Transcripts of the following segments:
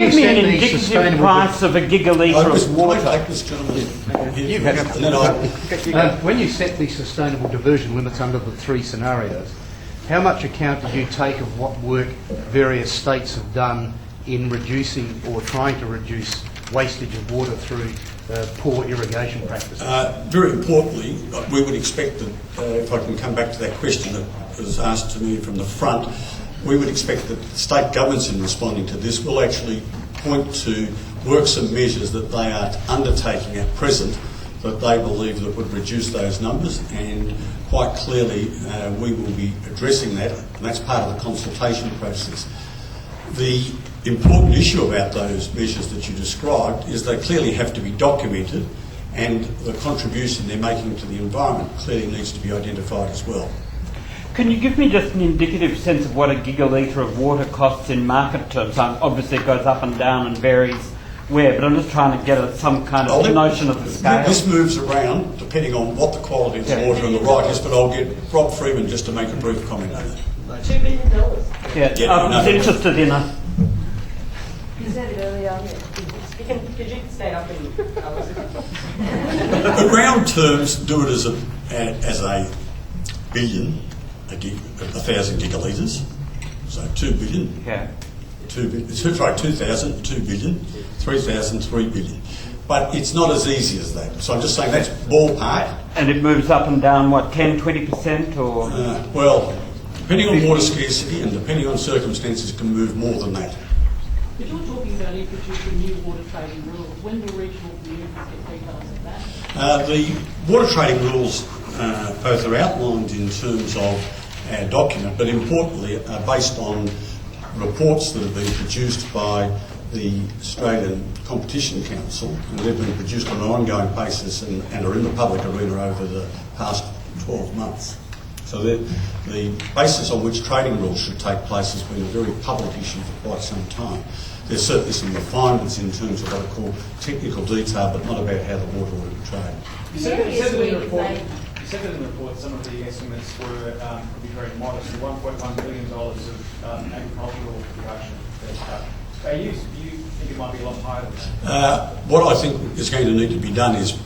Give me an indicative price of a gigalitre of water. When you set the sustainable diversion limits under the three scenarios, how much account did you take of what work various states have done in reducing or trying to reduce wastage of water through poor irrigation practices? Very importantly, we would expect that, if I can come back to that question that was asked to me from the front, we would expect that state governments in responding to this will actually point to works and measures that they are undertaking at present that they believe that would reduce those numbers, and quite clearly we will be addressing that, and that's part of the consultation process. The important issue about those measures that you described is they clearly have to be documented, and the contribution they're making to the environment clearly needs to be identified as well. Can you give me just an indicative sense of what a gigalitre of water costs in market terms? Obviously it goes up and down and varies where, but I'm just trying to get some kind of notion of the scale. This moves around depending on what the quality of the water and the right is, but I'll get Rob Freeman just to make a brief comment on that. $2 billion. Yeah, I was interested in a... You said it earlier. Could you stay up and... The round terms do it as a billion, 1,000 gigalitres, so 2 billion. Yeah. 2,000, 2 billion, 3,000, 3 billion. But it's not as easy as that. So I'm just saying that's ballpark. And it moves up and down, what, 10, 20% or...? Well, depending on water scarcity and depending on circumstances, it can move more than that. But you're talking about introducing new water trading rules. When will regional communities get details of that? The water trading rules both are outlined in terms of our document, but importantly are based on reports that have been produced by the Australian Competition Council, and they've been produced on an ongoing basis and are in the public arena over the past 12 months. So the basis on which trading rules should take place has been a very public issue for quite some time. There's certainly some refinements in terms of what I call technical detail, but not about how the water will be traded. You said that in the report some of the estimates were could be very modest. $1.1 billion of agricultural production. Do you think it might be a lot higher than that? What I think is going to need to be done is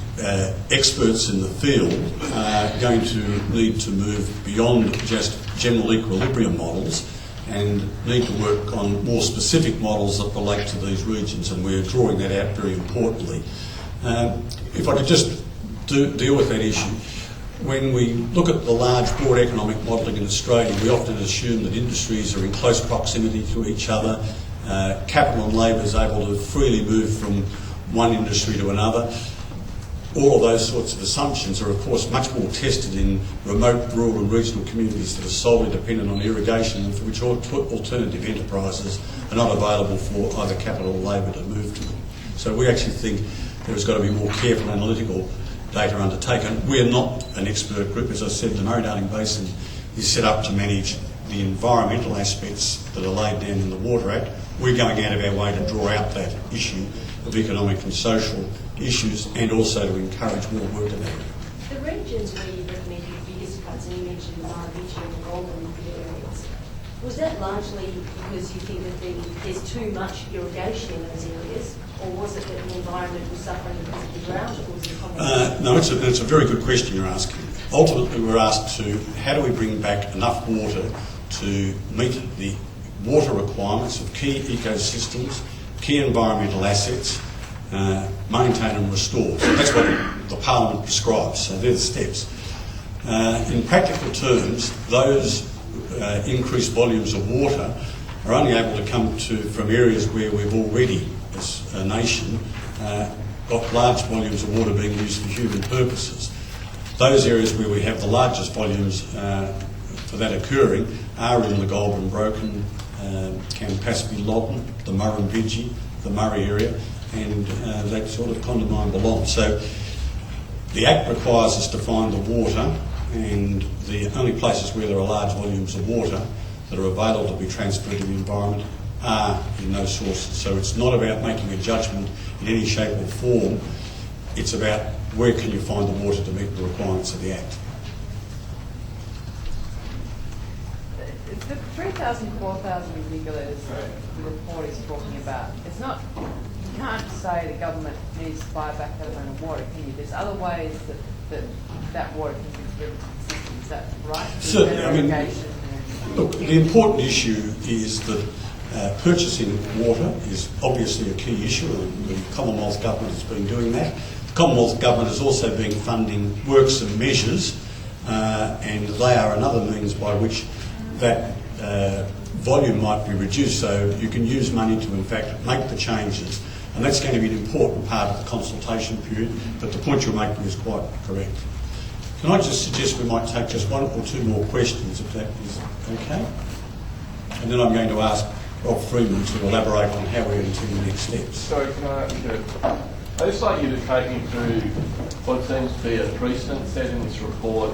experts in the field are going to need to move beyond just general equilibrium models and need to work on more specific models that relate to these regions, and we're drawing that out very importantly. If I could just deal with that issue. When we look at the large broad economic modelling in Australia, we often assume that industries are in close proximity to each other. Capital and labour is able to freely move from one industry to another. All of those sorts of assumptions are, of course, much more tested in remote, rural and regional communities that are solely dependent on irrigation and for which alternative enterprises are not available for either capital or labour to move to them. So we actually think there's got to be more careful analytical data undertaken. We're not an expert group. As I said, the Murray-Darling Basin is set up to manage the environmental aspects that are laid down in the Water Act. We're going out of our way to draw out that issue of economic and social issues and also to encourage more work in that. The regions where you recommended the biggest cuts, and you mentioned Murrumbidgee and the Goulburn areas, was that largely because you think that there's too much irrigation in those areas, or was it that the environment was suffering because of the drought, or was it a combination? No, it's a very good question you're asking. Ultimately, we're asked to, how do we bring back enough water to meet the water requirements of key ecosystems, key environmental assets, maintain and restore. So that's what the Parliament prescribes, so they're the steps. In practical terms, those increased volumes of water are only able to come from areas where we've already, as a nation, got large volumes of water being used for human purposes. Those areas where we have the largest volumes for that occurring are in the Goulburn, Broken, Campaspe, Loddon, the Murrumbidgee, the Murray area, and that sort of Condamine belongs. So the Act requires us to find the water, and the only places where there are large volumes of water that are available to be transferred to the environment are in those sources. So it's not about making a judgment in any shape or form, it's about where can you find the water to meet the requirements of the Act. The 3,000, 4,000 gigalitres, the report what he's talking about. It's not, you can't say the government needs to buy back that amount of water, can you? There's other ways that water can be delivered to the system. Is that right? Certainly. Better I mean, irrigation and- look, the important issue is that purchasing water is obviously a key issue, and the Commonwealth Government has been doing that. The Commonwealth Government has also been funding works and measures, and they are another means by which that volume might be reduced, so you can use money to in fact make the changes, and that's going to be an important part of the consultation period, but the point you're making is quite correct. Can I just suggest we might take just one or two more questions, if that is okay? And then I'm going to ask Rob Freeman to elaborate on how we're going to take the next steps. Sorry, can I I'd just like you to take me through what seems to be a precedent set in this report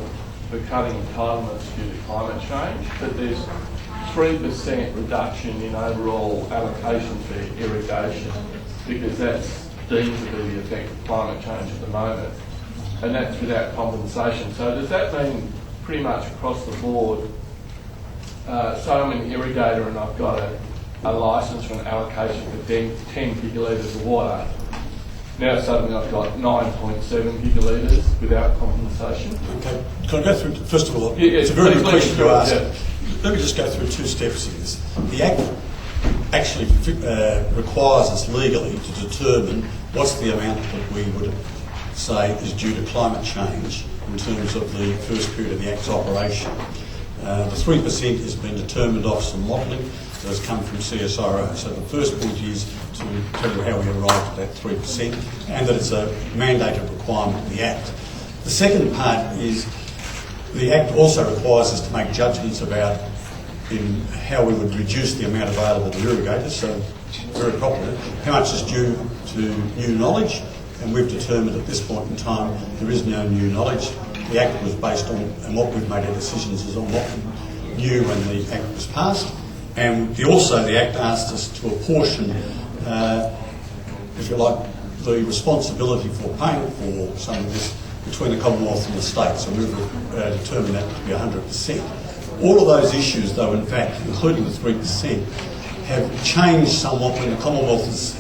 for cutting entitlements due to climate change, that there's 3% reduction in overall allocation for irrigation, because that's deemed to be the effect of climate change at the moment, and that's without compensation. So does that mean pretty much across the board, so I'm an irrigator and I've got a licence for an allocation for 10 gigalitres of water, now suddenly I've got 9.7 gigalitres without compensation? Okay. Can I go through, first of all, yeah, it's a very good please question to ask. yeah. Let me just go through two steps in this. The Act actually requires us legally to determine what's the amount that we would say is due to climate change in terms of the first period of the Act's operation. The 3% has been determined off some modelling that has come from CSIRO. So the first point is to tell you how we arrived at that 3% and that it's a mandated requirement of the Act. The second part is the Act also requires us to make judgments about in how we would reduce the amount available to irrigators. So very properly, how much is due to new knowledge, and we've determined at this point in time there is no new knowledge. The Act was based on, and what we've made our decisions is on what we knew when the Act was passed. And also the Act asked us to apportion, if you like, the responsibility for paying for some of this between the Commonwealth and the state. So we've determined that to be 100%. All of those issues, though, in fact, including the 3%, have changed somewhat when the Commonwealth has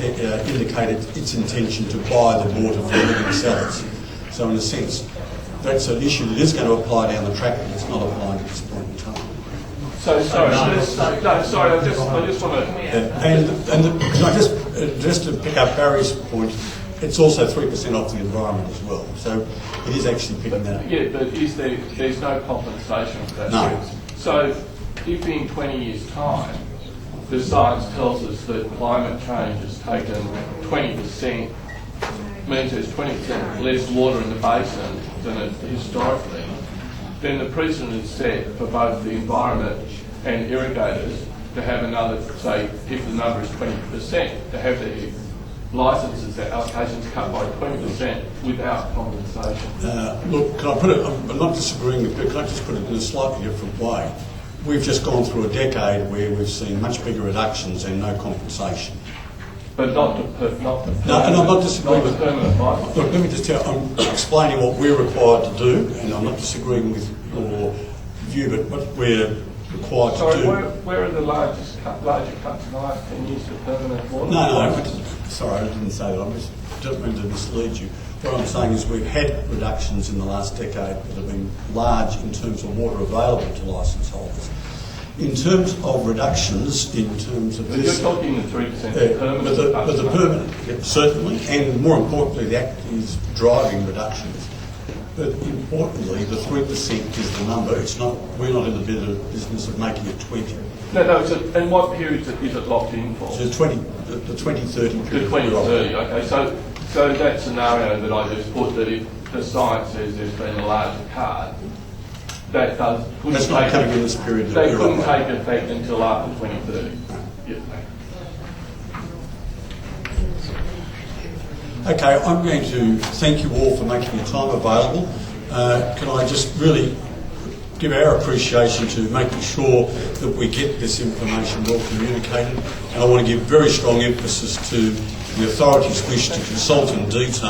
indicated its intention to buy the water from living sellers. So in a sense, that's an issue that is going to apply down the track, but it's not applying at this point in time. So sorry, I just want to. Can I just to pick up Barry's point, it's also 3% off the environment as well. So it is actually picking that up. Yeah, but there's no compensation for that? No. So if in 20 years' time the science tells us that climate change has taken 20%, means there's 20% less water in the basin than it historically, then the precedent is set for both the environment and irrigators to have another, say, if the number is 20%, to have their licences, their allocations cut by 20% without compensation. Look, can I put it, I'm not disagreeing with you, can I just put it in a slightly different way? We've just gone through a decade where we've seen much bigger reductions and no compensation. But not the No, and I'm not disagreeing with permanent license. Look, let me just tell you, I'm explaining what we're required to do, and I'm not disagreeing with your view, but what we're required to do. Where are the larger cuts in the last 10 years for permanent water? No, sorry, I didn't say that. I don't mean to mislead you. What I'm saying is we've had reductions in the last decade that have been large in terms of water available to licence holders. In terms of reductions, in terms of this... You're talking the 3% permanent... But the permanent, yeah, certainly, and more importantly, the Act is driving reductions. But importantly, the 3% is the number. It's not. We're not in the business of making it 20. No. And what period is it locked in for? So the 2030 period. The 2030. Okay. So that scenario that I just put, that if the science says there's been a larger cut, that couldn't That's not coming in this period. They couldn't take effect until after 2030. Yeah. Okay, I'm going to thank you all for making your time available. Can I just really give our appreciation to making sure that we get this information well communicated, and I want to give very strong emphasis to the authorities' wish to consult in detail